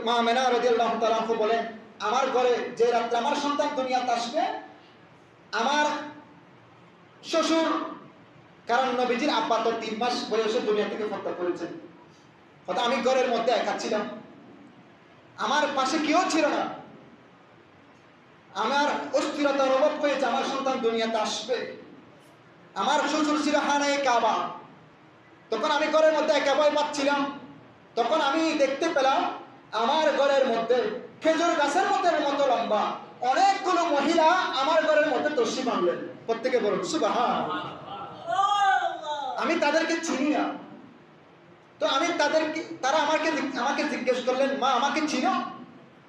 মা আমেনা রাদিয়াল্লাহু তাআলা আনহা বলেন, আমার ঘরে যে রাত্রে আমার সন্তান দুনিয়াতে আসবে, আমার শ্বশুর, কারণ নবীজির আব্বা তো 3 মাস বয়সে দুনিয়া থেকে পর্দা করেছেন, হয়তো আমি ঘরের মধ্যে একা ছিলাম, আমার পাশে কেউ ছিল না, আমার অস্থিরতা অনুভব হয়েছে আমার সন্তান দুনিয়াতে আসবে। আমার শ্বশুর ছিল খানায়ে কাবা, তখন আমি ঘরের মধ্যে একা ভয় পাচ্ছিলাম। তখন আমি দেখতে পেলাম আমার ঘরের মধ্যে খেজুর গাছের মতো লম্বা অনেকগুলো মহিলা আমার ঘরের মধ্যে তশরিফ আনলেন। প্রত্যেকে বলুন সুবহানাল্লাহ। আমি তাদেরকে চিনি না, তো আমি তারা আমাকে জিজ্ঞেস করলেন, মা আমাকে চিনো?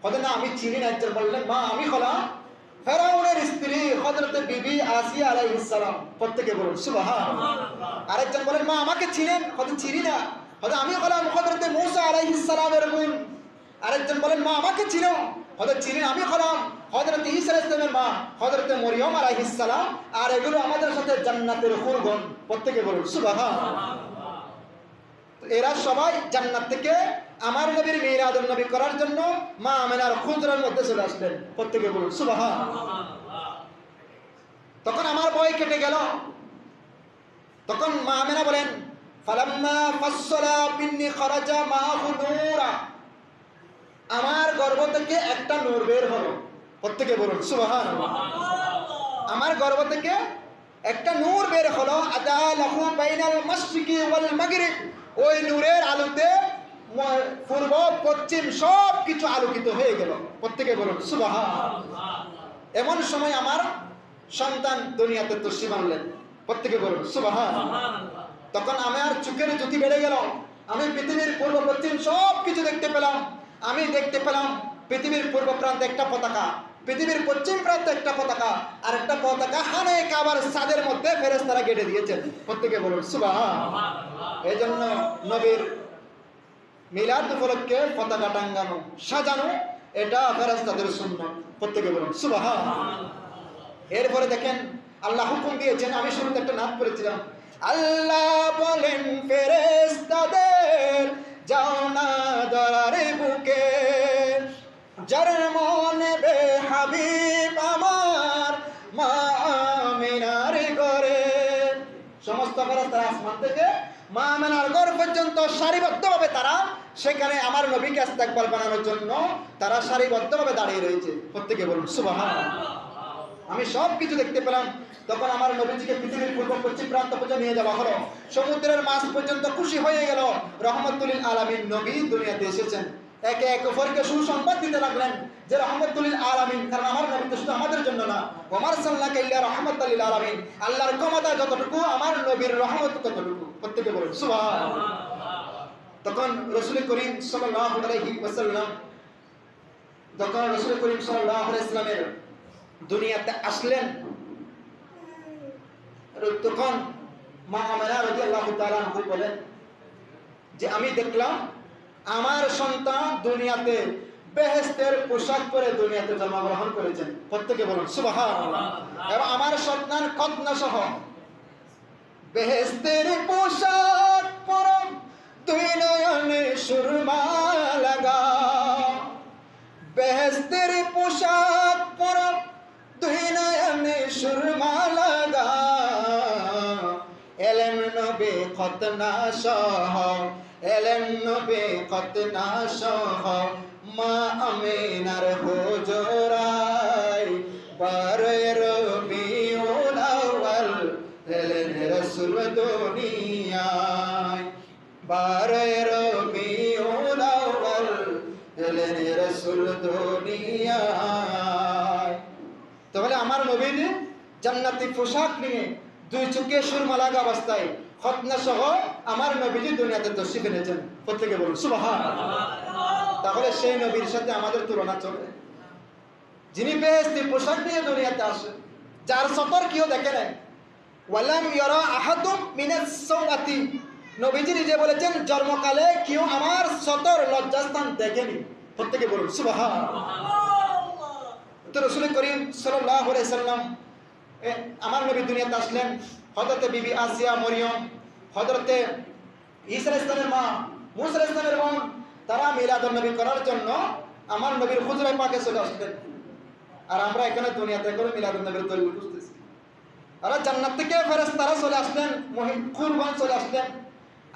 বলে না আমি চিনি না। একজন বললেন, মা আমি হলাম ফেরাউনের স্ত্রী হযরত বিবি আসিয়া আলাইহিস সালাম। প্রত্যেকে বলুন সুবহানাল্লাহ। আরেকজন বলেন, মা আমাকে চিনেন? হয়তো চিনি না। হয়তো আমি হলাম হযরত মূসা আলাইহিস সালামের বোন। আরেকজন বলেন, মা আমাকে চিনো? হয়তো চিনি না, আমি হলাম হযরত ঈসা আলাইহিস সালামের মা হযরত মরিয়ম আলাইহিস সালাম। আর এগুলো আমাদের সাথে জান্নাতের হুরগণ। প্রত্যেকে বলুন সুবহানাল্লাহ। এরা সবাই জান্নাত থেকে আমার নবীর মিরাজুন নবী করার জন্য মা আমেনার খুদরার মধ্যে চলে আসলেন। প্রত্যেকে বলুন সুবহানাল্লাহ। তখন আমার ভয় কেটে গেল। তখন মা আমেনা বলেন, ফালাম্মা ফাসসালা মিন্নি খারাজা মাহু নূরা, আমার গর্ভ থেকে একটা নূর বের হলো। প্রত্যেকে বলুন সুবহানাল্লাহ। আমার গর্ভ থেকে একটা নূর বের হলো। আদালাহু বাইনাল মাশরিকি ওয়াল মাগরিব, ওই নূরের আলোতে পূর্ব পশ্চিম সব কিছু আলোকিত হয়ে গেল। প্রত্যেকে বলুন সুবহানাল্লাহ। এমন সময় আমার সন্তান দুনিয়াতে তশরিফ আনলেন। প্রত্যেকে বলুন সুবহানাল্লাহ। তখন আমার চোখের জ্যোতি বেড়ে গেল। আমি পৃথিবীর পূর্ব পশ্চিম সব কিছু দেখতে পেলাম। আমি দেখতে পেলাম পৃথিবীর পূর্ব প্রান্তে একটা পতাকা, পৃথিবীর পশ্চিম প্রান্তে একটা পতাকা, আর একটা পতাকা খানায়ে কাবার ছাদের মধ্যে ফেরেশতারা গেড়ে দিয়েছেন। প্রত্যেকে বলুন সুবহানাল্লাহ। এই জন্য নবীর মিলাদ উপলক্ষে পতাকা টাঙ্গানো, সাজানো, এটা ফেরেশতাদের সুন্নাত। প্রত্যেকে বলুন সুবহানাল্লাহ। এরপরে দেখেন আল্লাহ হুকুম দিয়েছেন, আমি শুরুতে একটা নাম করেছিলাম, আল্লাহ বলেন ফেরেশতাদের যাও না দরারে বুকে, যার মনে বে হাবিব আমার মা আমিনার ঘরে। সমস্ত ফেরেশতারা আসমান থেকে মা আমিনার ঘর পর্যন্ত সারিবদ্ধভাবে তারা সেখানে আমার নবীকে ইস্তেকবাল বানানোর জন্য তারা সারিবদ্ধভাবে দাঁড়িয়ে রয়েছে। প্রত্যেকে বলুন সুবহানাল্লাহ। আমি সব কিছু দেখতে পেলাম। তখন আমার নবীজিকে পৃথিবীর পূর্ব পশ্চিম প্রান্ত পর্যন্ত নিয়ে যাওয়া হলো। সমুদ্রের মাছ পর্যন্ত খুশি হয়ে গেল, রহমতুল লিল আলামিন নবী দুনিয়াতে এসেছেন। একে একে অপরকে সুসংবাদ দিতে লাগলেন যে রহমতুল লিল আলামিন, কারণ আমার নবী তো শুধু আমাদের জন্য না, ওয়া মারসালনাকা ইল্লা রাহমাতাল লিল আলামিন। আল্লাহর ক্ষমতা যতটুকু আমার নবীর রহমত ততটুকু। প্রত্যেকে বলুন সুবহানাল্লাহ। তখন রাসূল করিম সাল্লাল্লাহু আলাইহি ওয়াসাল্লাম দুনিয়াতে আসলেন। তখন মা আমেনা রাদিয়াল্লাহু তাআলা আনহা বলেন যে আমি দেখলাম আমার সন্তান দুনিয়াতে বেহেশতের পোশাক পরে দুনিয়াতে জন্মগ্রহণ করেছেন। প্রত্যেকে বলুন সুবহানাল্লাহ। এবং আমার সন্তান কন্যা সহ বেহেশতের পোশাক পরে দুই নয়নে সুরমা লাগা, বেহেশতের পোশাক পরে দুই নয়নে সুরমা লাগা, এলেন নবী খতনা সহ, এলেন নবী খতনা সহ মা আমিনার হুজরায়, বারে রবিউল আউয়াল এলেন রাসূল দুনিয়ায়, বারে রবিউল আউয়াল এলেন রাসূল দুনিয়ায়। তাহলে আমার নবীর জান্নাতি পোশাক নিয়ে দুই চোখে সুরমা লাগা অবস্থায় খতনা সহ আমার নবীজি দুনিয়াতে তশরিফ এনেছেন। প্রত্যেকে বলুন সুবহানাল্লাহ। তাহলে সেই নবীর সাথে আমাদের তুলনা চলে, যিনি বেহেশতি পোশাক নিয়ে দুনিয়াতে আসেন, যার সতর কেউ দেখে নাই। ওয়ালাম ইয়ারা আহাদুম মিনাস সাওয়াতি, নবীজি নিজে বলেছেন জন্মকালে কেউ আমার সতর লজ্জাস্থান দেখেনি। প্রত্যেকে বলুন সুবহানাল্লাহ। তো রাসূল করিম সাল্লাল্লাহু আলাইহি সাল্লাম আমার নবী দুনিয়াতে আসলেন। হযরতে বিবি আসিয়া মরিয়ম, হযরতে ঈসা আলাইহিস সালামের মা, মূসা আলাইহিস সালামের বোন, তারা মিলাদ মিলাদুন নবী করার জন্য আমার নবীর হুজরায় পাকে চলে আসতেন। আর আমরা এখানে দুনিয়াতে করে মিলাদুন নবীর দলিল খুঁজতেছি। আর জান্নাত থেকে ফেরেশতারা চলে আসলেন, কুরবান চলে আসলেন।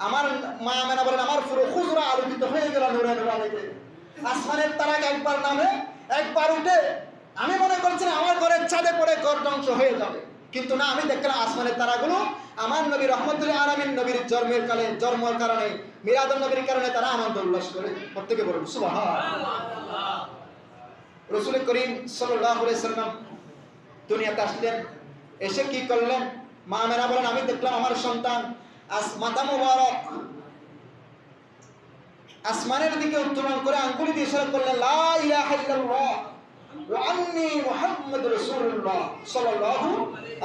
আমার মা আমেনা বলেন আমার পুরো হুজরা আলোকিত হয়ে গেল নূরে নূরানিতে। আসমানের তারা একবার নামে একবার উঠে আমি মনে করছিলাম আমার ঘরের ছাদে পড়ে ঘর ধ্বংস হয়ে যাবে, কিন্তু না, আমি দেখলাম আসমানের তারাগুলো আমার নবী রহমতুল আলামিন নবীর জন্মের কারণে মিলাদুন নবীর কারণে তারা আনন্দ উল্লাস করে। প্রত্যেকে বলুন সুবহানাল্লাহ। রাসূল করিম সাল্লাল্লাহু আলাইহি সাল্লাম দুনিয়াতে আসলেন, এসে কি করলেন? মা আমেনা বলেন আমি দেখলাম আমার সন্তান মাথা মুবারক আসমানের দিকে উত্তোলন করে আঙ্গুলি দিয়ে ইশারা করলেন লা ইলাহা ইল্লাল্লাহ ওয়া আন্নী মুহাম্মাদুর রাসূলুল্লাহ সাল্লাল্লাহু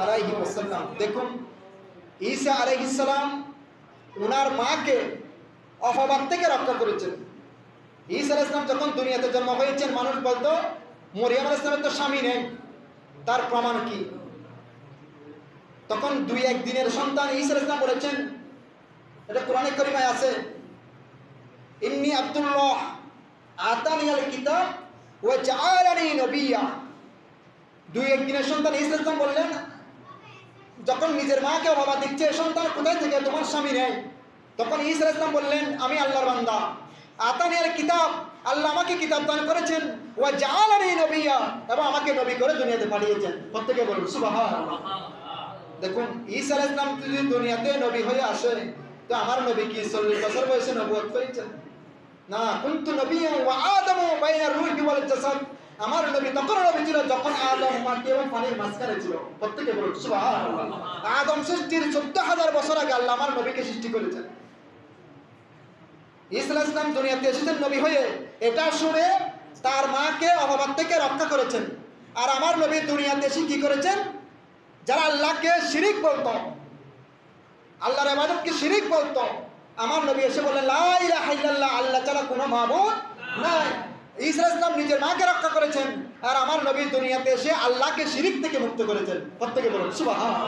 আলাইহি ওয়াসাল্লাম। দেখুন ঈসা আলাইহিস সালাম ওনার মাকে অপবাদ থেকে রক্ষা করেছেন। ঈসা আলাইহিস সালাম যখন দুনিয়াতে জন্ম হয়েছেন মানুষ বলতো মরিয়ম আলাইহিস সালামের তো স্বামী নেই, তার প্রমাণ কি? তখন 2-1 দিনের সন্তান ঈসা আলাইহিস সালাম বলেছেন, এটা কোরআনে কারিমায় আছে, ইন্নী আব্দুল্লাহ আতানিয়াল কিতাব ওয়া জাআলানি নবিয়্যা। 2-1 দিনের সন্তান ঈসা আলাইহিস সালাম বললেন, যখন নিজের মাকে বাবা দিচ্ছে সন্তান কোথায় থেকে, তোমার স্বামী নেই। তখন ঈসা আলাইহিস সালাম বললেন আমি আল্লাহর বান্দা, আতানিয়াল কিতাব, আল্লাহ আমাকে কিতাব দান করেছেন, ওয়া জাআলানি নবিয়্যা, এবং আমাকে নবী করে দুনিয়াতে পাঠিয়েছেন। প্রত্যেকে বলুন সুবহানাল্লাহ। দেখুন ঈসা আলাইহিস সালাম যদি দুনিয়াতে নবী হয়ে আসে তো আমার নবী কি 40 বছর বয়সে নবুয়ত পেয়েছেন? না, কুনতু নবিয়্যান ওয়া আদামু বাইনা রূহি ওয়াল জাসাদ, আমার নবী তখন নবী ছিল যখন আদম মাটি এবং পানির মাঝখানে ছিল। প্রত্যেকে বলুন সুবহানাল্লাহ। আদম সৃষ্টির 14,000 বছর আগে আল্লাহ আমার নবীকে সৃষ্টি করেছেন। ঈসা আলাইহিস সালাম দুনিয়াতে এসেছেন নবী হয়ে, এটা শুনে তার মাকে অপবাদ থেকে রক্ষা করেছেন। আর আমার নবী দুনিয়াতে এসে কি করেছেন? যারা আল্লাহকে শিরিক বলতো, আল্লাহর ইবাদতকে শিরিক বলতো, আমার নবী এসে বললেন লা ইলাহা ইল্লাল্লাহ, আল্লাহ ছাড়া কোনো মাবুদ নাই। ঈসা আলাইহিস সালাম নিজের মাকে রক্ষা করেছেন, আর আমার নবী দুনিয়াতে এসে আল্লাহকে শিরিক থেকে মুক্ত করেছেন। প্রত্যেকে বলুন সুবহানাল্লাহ।